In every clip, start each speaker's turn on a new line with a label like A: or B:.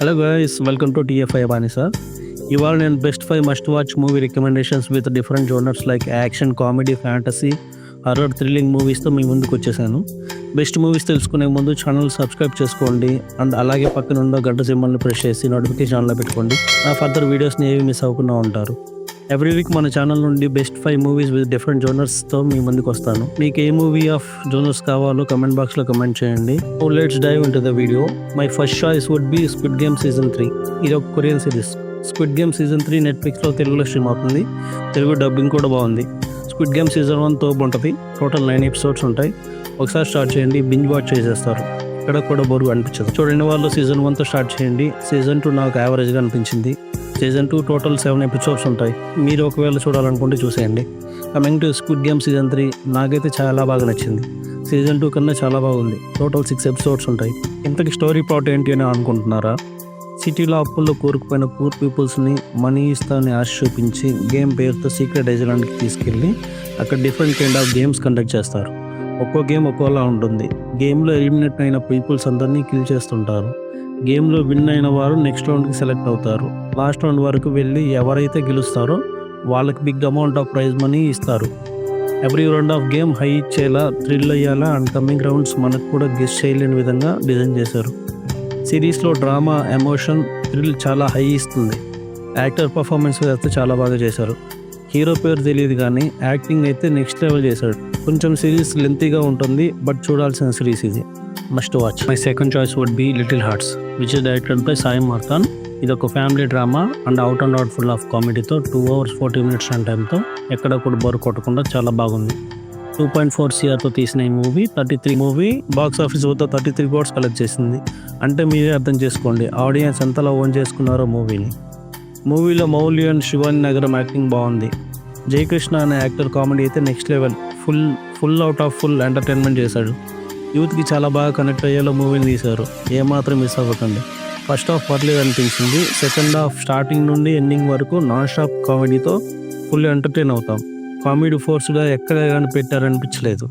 A: Hello guys, welcome to TFI బానిసా. ఇవాళ నేను best 5 must watch movie recommendations with different genres like action, comedy, fantasy, horror, thrilling మూవీస్తో మీ ముందుకు వచ్చేసాను. బెస్ట్ మూవీస్ తెలుసుకునే ముందు ఛానల్ సబ్స్క్రైబ్ చేసుకోండి అండ్ అలాగే పక్కన ఉన్న గంట సింబల్ని ప్రెస్ చేసి నోటిఫికేషన్ ఆన్లో పెట్టుకోండి. నా ఫర్దర్ వీడియోస్ని ఏవి మిస్ అవ్వకుండా ఉంటారు. ఎవ్రీ వీక్ మన ఛానల్ నుండి బెస్ట్ 5 మూవీస్ విత్ డిఫరెంట్ జోనర్స్తో మీ ముందుకు వస్తాను. మీకు ఏ మూవీ ఆఫ్ జోనర్స్ కావాలో కమెంట్ బాక్స్లో కమెంట్ చేయండి. So let's dive into the video. My first choice would be squid game season 3. ఇది ఒక Korean series. Squid game season 3 నెట్ఫ్లిక్స్లో తెలుగులో స్ట్రీమ్ అవుతుంది. తెలుగు డబ్బింగ్ కూడా బాగుంది. స్క్విడ్ గేమ్ సీజన్ 1 తోపు ఉంటుంది. టోటల్ 9 ఎపిసోడ్స్ ఉంటాయి. ఒకసారి స్టార్ట్ చేయండి, బింజ్ వాచ్ చేసేస్తారు. ఇక్కడ కూడా బోరు అనిపించదు. చూడండి వాళ్ళు సీజన్ 1తో స్టార్ట్ చేయండి. సీజన్ 2 నాకు యావరేజ్గా అనిపించింది. సీజన్ 2 టోటల్ 7 ఎపిసోడ్స్ ఉంటాయి. మీరు ఒకవేళ చూడాలనుకుంటే చూసేయండి. Coming to squid game season 3 నాకైతే చాలా బాగా నచ్చింది. సీజన్ 2 కన్నా చాలా బాగుంది. టోటల్ 6 ఎపిసోడ్స్ ఉంటాయి. ఇంతకీ స్టోరీ ప్లాట్ ఏంటి అని అనుకుంటున్నారా? సిటీలో అప్పుల్లో కూరుకుపోయిన పూర్ పీపుల్స్ని మనీ ఇస్తానని ఆశ చూపించి గేమ్ పేరుతో సీక్రెట్ ఐలాండ్కి తీసుకెళ్ళి అక్కడ different kind of games conduct చేస్తారు. ఒక్కో గేమ్ ఒక్కోలా ఉంటుంది. గేమ్లో ఎలిమినేట్ అయిన పీపుల్స్ అందరినీ కిల్ చేస్తుంటారు. గేమ్లో విన్ అయిన వారు నెక్స్ట్ రౌండ్కి సెలెక్ట్ అవుతారు. లాస్ట్ రౌండ్ వరకు వెళ్ళి ఎవరైతే గెలుస్తారో వాళ్ళకి big amount of prize money ఇస్తారు. Every round of game high ఇచ్చేలా, థ్రిల్ అయ్యేలా అండ్ కమింగ్ రౌండ్స్ మనకు కూడా గెస్ చేయలేని విధంగా డిజైన్ చేశారు. సిరీస్లో డ్రామా, ఎమోషన్, థ్రిల్ చాలా హై ఇస్తుంది. యాక్టర్ పర్ఫార్మెన్స్ అయితే చాలా బాగా చేశారు. హీరో పేరు తెలియదు కానీ యాక్టింగ్ అయితే నెక్స్ట్ లెవెల్ చేశాడు. కొంచెం సిరీస్ లెంతీగా ఉంటుంది, బట్ చూడాల్సిన సిరీస్ ఇది. Must watch. My second choice would be little hearts, which is directed by Sai Marthand. ఇది ఒక family drama and out and out full of కామెడీతో 2 hours 40 minutes రన్ టైంతో ఎక్కడ కూడా బోర్ కొట్టకుండా చాలా బాగుంది. 2.4 CRతో తీసిన ఈ మూవీ బాక్స్ ఆఫీస్ వద్ద 33 crores కలెక్ట్ చేసింది. అంటే మీరే అర్థం చేసుకోండి ఆడియన్స్ ఎంతలా ఓన్ చేసుకున్నారో మూవీని. మూవీలో మౌలి అండ్ శివాని నగరం యాక్టింగ్ బాగుంది. జయకృష్ణ అనే యాక్టర్ కామెడీ అయితే next level. Full out of full entertainment చేశాడు. యూత్కి చాలా బాగా కనెక్ట్ అయ్యేలా మూవీని తీశారు. ఏమాత్రం మిస్ అవ్వకండి. ఫస్ట్ హాఫ్ పర్లేదు అనిపించింది. సెకండ్ హాఫ్ స్టార్టింగ్ నుండి ఎండింగ్ వరకు నాన్ స్టాప్ కామెడీతో ఫుల్ ఎంటర్టైన్ అవుతాం. కామెడీ ఫోర్స్గా ఎక్కడ కానీ పెట్టారనిపించలేదు.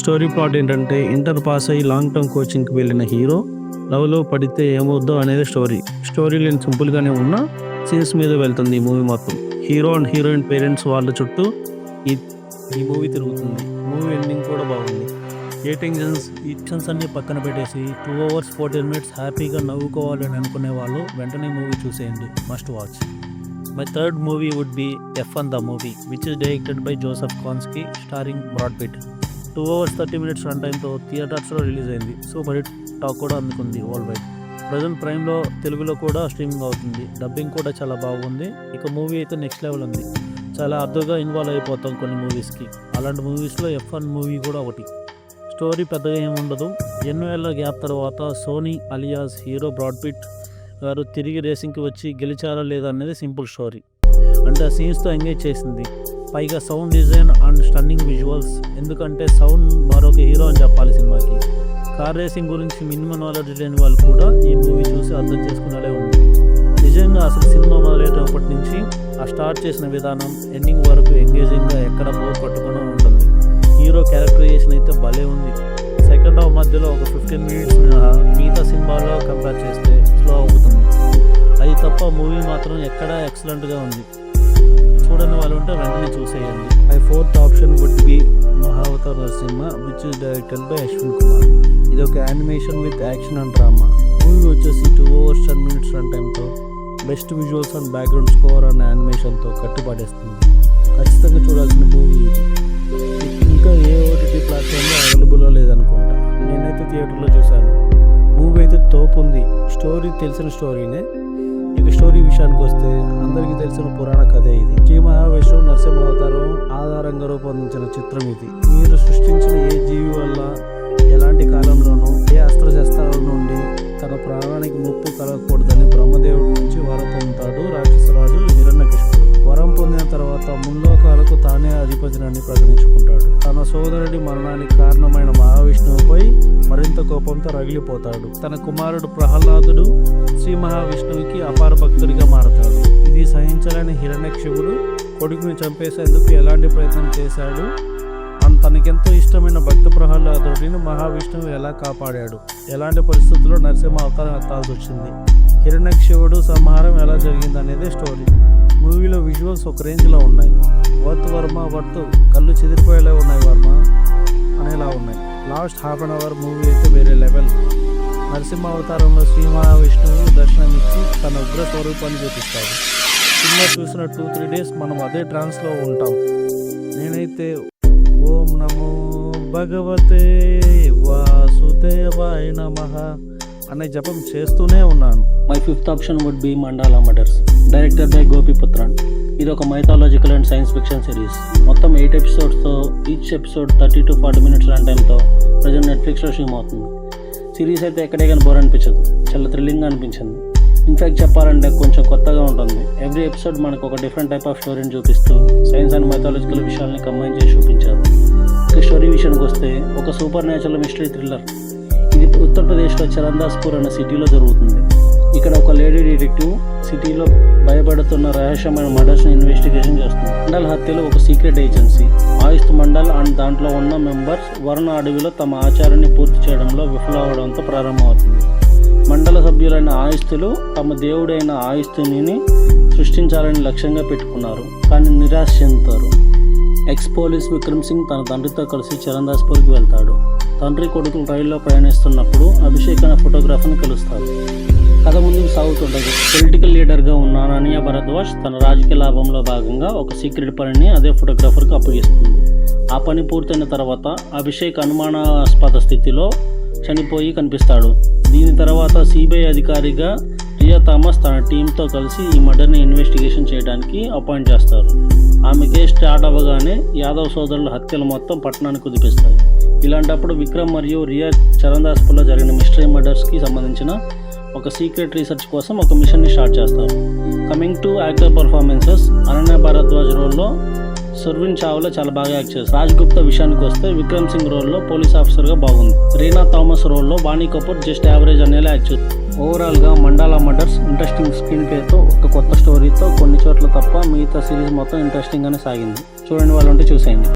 A: స్టోరీ ప్లాట్ ఏంటంటే ఇంటర్ పాస్ అయ్యి లాంగ్ టర్మ్ కోచింగ్కి వెళ్ళిన హీరో లవ్లో పడితే ఏమవుద్దో అనేది స్టోరీ లైన్ సింపుల్గానే ఉన్నా సీన్స్ మీద వెళ్తుంది ఈ మూవీ మొత్తం. హీరో అండ్ హీరోయిన్ పేరెంట్స్ వాళ్ళ చుట్టూ ఈ మూవీ తిరుగుతుంది. మూవీ ఎండింగ్ కూడా బాగుంది. ఏ టెన్షన్స్ అన్ని పక్కన పెట్టేసి 2 hours 40 minutes హ్యాపీగా నవ్వుకోవాలని అనుకునే వాళ్ళు వెంటనే మూవీ చూసేయండి. Must watch. My third movie would be F1 the movie, which is directed by Joseph Kosinski, starring Brad Pitt. 2 hours 30 minutes run టైంతో థియేటర్స్లో రిలీజ్ అయింది. సూపర్ హిట్ టాక్ కూడా అందుకుంది వరల్డ్ వైడ్. ప్రజెంట్ ప్రైమ్లో తెలుగులో కూడా స్ట్రీమింగ్ అవుతుంది. Dubbing కూడా చాలా బాగుంది. ఇక మూవీ అయితే నెక్స్ట్ లెవెల్ ఉంది. చాలా అర్థంగా ఇన్వాల్వ్ అయిపోతాం కొన్ని మూవీస్కి. అలాంటి మూవీస్లో F1 మూవీ కూడా ఒకటి. స్టోరీ పెద్దగా ఏముండదు. ఎన్నో ఏళ్ళ గ్యాప్ తర్వాత Sony alias hero Brad Pitt గారు తిరిగి రేసింగ్కి వచ్చి గెలిచారా లేదా అనేది సింపుల్ స్టోరీ. అంటే ఆ సీన్స్తో ఎంగేజ్ చేసింది. పైగా sound design and stunning visuals. ఎందుకంటే సౌండ్ మరొక హీరో అని చెప్పాలి సినిమాకి. కార్ రేసింగ్ గురించి మినిమం నాలెడ్జ్ లేని వాళ్ళు కూడా ఈ మూవీ చూసి అర్థం చేసుకునేలా ఉంది. నిజంగా అసలు సినిమా మొదలైనప్పటి నుంచి ఆ స్టార్ట్ చేసిన విధానం ఎండింగ్ వరకు ఎంగేజింగ్గా ఎక్కడ బోర్ కొట్టకుండా ఉంటుంది. హీరో క్యారెక్టరైజేషన్ అయితే భలే ఉంది. సెకండ్ హాఫ్ మధ్యలో ఒక 15 minutes మిగతా సినిమాలో కంపేర్ చేస్తే స్లో అవుతుంది. అది తప్ప మూవీ మాత్రం ఎక్కడ ఎక్సలెంట్గా ఉంది. చూడని వాళ్ళు ఉంటే వెంటనే చూసేయండి. My fourth option would be Mahavatar Narasimha, which is directed by Ashwin Kumar. ఇది ఒక animation with action and drama. Movie వచ్చేసి 2 hours 10 minutes రన్ టైంతో best visuals and background score and యానిమేషన్తో కట్టుబడేస్తుంది. ఖచ్చితంగా చూడాల్సిన మూవీ ఇది. ఇంకా ఏ ఓటీటీ ప్లాట్ఫామ్లో అవైలబుల్లో లేదనుకుంటా. నేనైతే థియేటర్లో చూశాను. మూవీ అయితే తోపు ఉంది. స్టోరీ తెలిసిన స్టోరీనే. ఇక స్టోరీ విషయానికి వస్తే అందరికీ తెలిసిన పురాణ కథే ఇది. శ్రీ మహావిష్ణువు నరసింహ అవతారం ఆధారంగా రూపొందించిన చిత్రం ఇది. మీరు సృష్టించిన ఏ జీవి వల్ల ఎలాంటి కాలంలోనూ ఏ అస్త్రశస్త్రాల నుండి తన ప్రాణానికి ముప్పు కలగకూడదని బ్రహ్మదేవుడి నుంచి వరం పొందుతాడు రాక్షసరాజు హిరణ్యకశిపుడు. వరం పొందిన తర్వాత ముల్లోకాలకు తానే అధిపతిని ప్రకటించుకుంటాడు. తన సోదరుడి మరణానికి కారణమైన మహావిష్ణువుపై మరింత కోపంతో రగిలిపోతాడు. తన కుమారుడు ప్రహ్లాదుడు శ్రీ మహావిష్ణువుకి అపార భక్తుడిగా మారతాడు. ఇది సహించలేని హిరణ్యకశిపుడు కొడుకుని చంపేసేందుకు ఎలాంటి ప్రయత్నం చేశాడు. అంత తనకెంతో ఇష్టమైన భక్త ప్రహ్లాదుడిని మహావిష్ణువు ఎలా కాపాడాడు, ఎలాంటి పరిస్థితుల్లో నరసింహ అవతారం ఎత్తాల్సి వచ్చింది, హిరణ్యకశిపుడు సంహారం ఎలా జరిగింది అనేది స్టోరీ. మూవీలో విజువల్స్ ఒక రేంజ్లో ఉన్నాయి. వర్త్ కళ్ళు చెదిరిపోయేలా ఉన్నాయి వర్మ అనేలా ఉన్నాయి. Last half an hour movie అయితే వేరే లెవెల్. నరసింహ అవతారంలో శ్రీ మహావిష్ణువు దర్శనమిచ్చి తన ఉగ్ర స్వరూపాన్ని చూపిస్తాడు. సినిమా చూసిన 2-3 డేస్ మనం అదే ట్రాన్స్లో ఉంటాం. నేనైతే ఓం నమో భగవతే వాసుదేవాయ నమః అనే జపం చేస్తూనే ఉన్నాను.
B: My fifth option would be mandala murders, director by Gopiputhran. ఇది ఒక mythological and science fiction series. మొత్తం 8 ఎపిసోడ్స్తో, each episode 30 to 40 minutes run టైంతో ప్రజెంట్ నెట్ఫ్లిక్స్లో స్ట్రీమ్ అవుతుంది. సిరీస్ అయితే ఎక్కడే కానీ బోర్ అనిపించదు, చాలా థ్రిల్లింగ్గా అనిపించింది. ఇన్ఫ్యాక్ట్ చెప్పాలంటే కొంచెం కొత్తగా ఉంటుంది. ఎవ్రీ ఎపిసోడ్ మనకు ఒక డిఫరెంట్ టైప్ ఆఫ్ స్టోరీని చూపిస్తూ సైన్స్ అండ్ మైథాలజికల్ విషయాల్ని కంబైన్ చేసి చూపించారు. ఇక స్టోరీ విషయానికి వస్తే ఒక సూపర్ న్యాచురల్ మిస్టరీ థ్రిల్లర్. ఇది ఉత్తరప్రదేశ్లో చరణ్దాస్పూర్ అనే సిటీలో జరుగుతుంది. ఇక్కడ ఒక లేడీ డిటెక్టివ్ సిటీలో భయపడుతున్న రహస్యమైన మర్డర్స్ని ఇన్వెస్టిగేషన్ చేస్తుంది. మండల్ హత్యలో ఒక సీక్రెట్ ఏజెన్సీ ఆయుస్త్ మండల్ అండ్ దాంట్లో ఉన్న మెంబర్స్ వరుణ అడవిలో తమ ఆచారాన్ని పూర్తి చేయడంలో విఫలవడంతో ప్రారంభమవుతుంది. మండల సభ్యులైన ఆయుస్తులు తమ దేవుడైన ఆయుస్తుని సృష్టించాలని లక్ష్యంగా పెట్టుకున్నారు, కానీ నిరాశ చెందుతారు. ఎక్స్ పోలీస్ విక్రమ్ సింగ్ తన తండ్రితో కలిసి చరణ్దాస్పూర్కి వెళ్తాడు. తండ్రి కొడుకులు రైల్లో ప్రయాణిస్తున్నప్పుడు అభిషేక్ అనే ఫోటోగ్రాఫర్ని కలుస్తారు. కథ ముందుకు సాగుతుండదు. పొలిటికల్ లీడర్గా ఉన్న అనన్య భరద్వాజ్ తన రాజకీయ లాభంలో భాగంగా ఒక సీక్రెట్ పనిని అదే ఫోటోగ్రాఫర్కి అప్పగిస్తుంది. ఆ పని పూర్తయిన తర్వాత అభిషేక్ అనుమానాస్పద స్థితిలో చనిపోయి కనిపిస్తాడు. దీని తర్వాత సిబిఐ అధికారిగా రియా థామస్ తన టీంతో కలిసి ఈ మర్డర్ని ఇన్వెస్టిగేషన్ చేయడానికి అపాయింట్ చేస్తారు. ఆమె కేసు స్టార్ట్ అవ్వగానే యాదవ్ సోదరుల హత్యలు మొత్తం పట్టణానికి కుదిపిస్తాయి. ఇలాంటప్పుడు విక్రమ్ మరియు రియా చరణ్దాస్పూర్లో జరిగిన మిస్టరీ మర్డర్స్కి సంబంధించిన ఒక సీక్రెట్ రీసెర్చ్ కోసం ఒక మిషన్ని స్టార్ట్ చేస్తారు. Coming to actor performances, Ananya Bharadwaj రోల్లో సుర్వీన్ చావ్లా చాలా బాగా యాక్ట్ చేస్తారు. రాజ్ గుప్తా విషయానికి వస్తే విక్రమ్ సింగ్ రోల్లో పోలీస్ ఆఫీసర్గా బాగుంది. రీనా థామస్ రోల్లో వాణి కపూర్ జస్ట్ యావరేజ్ అనేలా యాక్ట్ చేస్తుంది. ఓవరాల్గా మండాలా మర్డర్స్ ఇంట్రెస్టింగ్ స్క్రీన్ ప్లేతో ఒక కొత్త స్టోరీతో కొన్ని చోట్ల తప్ప మిగతా సిరీస్ మొత్తం ఇంట్రెస్టింగ్గానే సాగింది. చూడండి వాళ్ళు ఉంటే చూసేయండి.